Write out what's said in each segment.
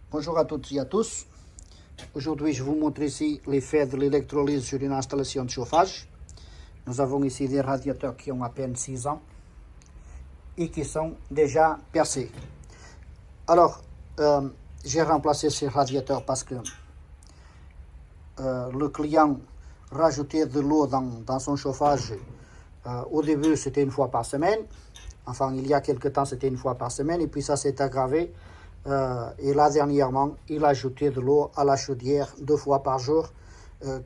Bonjour à toutes et à tous. Aujourd'hui, je vous montre ici l'effet de l'électrolyse sur une installation de chauffage. Nous avons ici des radiateurs qui ont à peine 6 ans et qui sont déjà percés. Alors, j'ai remplacé ces radiateurs parce que le client rajoutait de l'eau dans son chauffage. Au début, c'était une fois par semaine. Enfin, il y a quelque temps, c'était une fois par semaine. Et puis, ça s'est aggravé. Et là, dernièrement, il a ajouté de l'eau à la chaudière 2 fois par jour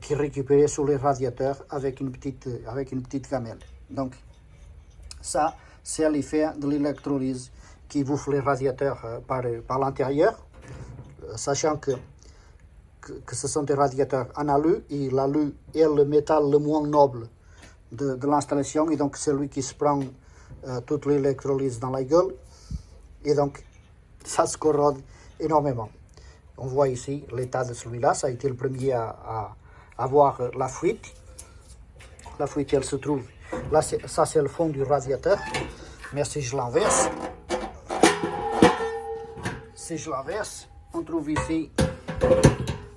qui récupérait sur les radiateurs avec une petite gamelle. Donc, ça, c'est l'effet de l'électrolyse qui bouffe les radiateurs par l'intérieur, sachant que ce sont des radiateurs en alu, et l'alu est le métal le moins noble de l'installation, et donc c'est lui qui se prend toute l'électrolyse dans la gueule, et donc ça se corrode énormément. On voit ici l'état de celui-là, ça a été le premier à avoir la fuite. La fuite, elle se trouve, là ça c'est le fond du radiateur, mais si je l'inverse, on trouve ici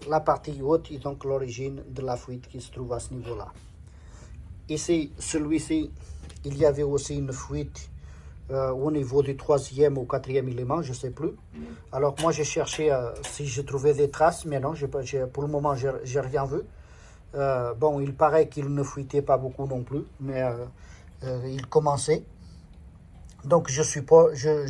la partie haute et donc l'origine de la fuite qui se trouve à ce niveau-là. Ici, celui-ci, il y avait aussi une fuite au niveau du 3e ou 4e élément, je ne sais plus. Alors moi j'ai cherché si je trouvais des traces, mais non, pour le moment j'ai rien vu. Bon, il paraît qu'il ne fuitait pas beaucoup non plus, mais il commençait. Donc je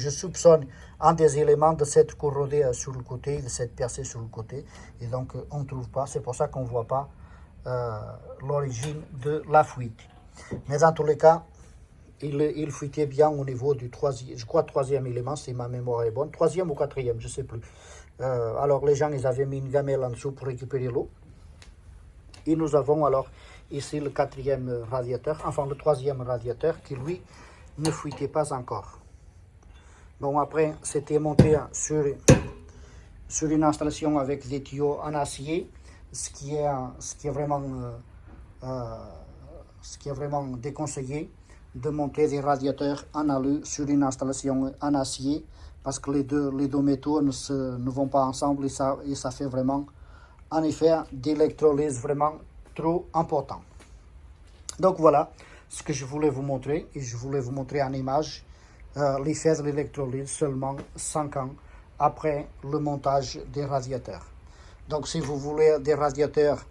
soupçonne un des éléments de cette corrodée sur le côté, de cette percée sur le côté, et donc on ne trouve pas, c'est pour ça qu'on ne voit pas l'origine de la fuite. Mais dans tous les cas, il fuitait bien au niveau du 3e, je crois 3e élément, si ma mémoire est bonne, 3e ou 4e, je ne sais plus. Alors les gens, ils avaient mis une gamelle en dessous pour récupérer l'eau. Et nous avons alors ici le 4e radiateur, enfin le 3e radiateur qui lui ne fuitait pas encore. Bon, après c'était monté sur une installation avec des tuyaux en acier, ce qui est vraiment déconseillé de monter des radiateurs en alu sur une installation en acier, parce que les deux métaux ne vont pas ensemble, et ça fait vraiment un effet d'électrolyse vraiment trop important. Donc voilà ce que je voulais vous montrer, et je voulais vous montrer en image l'effet de l'électrolyse seulement 5 ans après le montage des radiateurs. Donc si vous voulez des radiateurs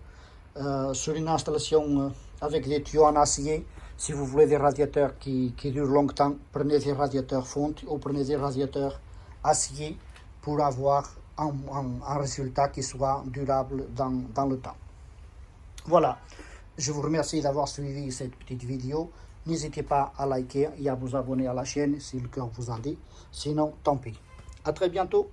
sur une installation avec des tuyaux en acier, si vous voulez des radiateurs qui durent longtemps, prenez des radiateurs fonte ou prenez des radiateurs acier pour avoir un résultat qui soit durable dans le temps. Voilà, je vous remercie d'avoir suivi cette petite vidéo. N'hésitez pas à liker et à vous abonner à la chaîne si le cœur vous en dit. Sinon, tant pis. À très bientôt.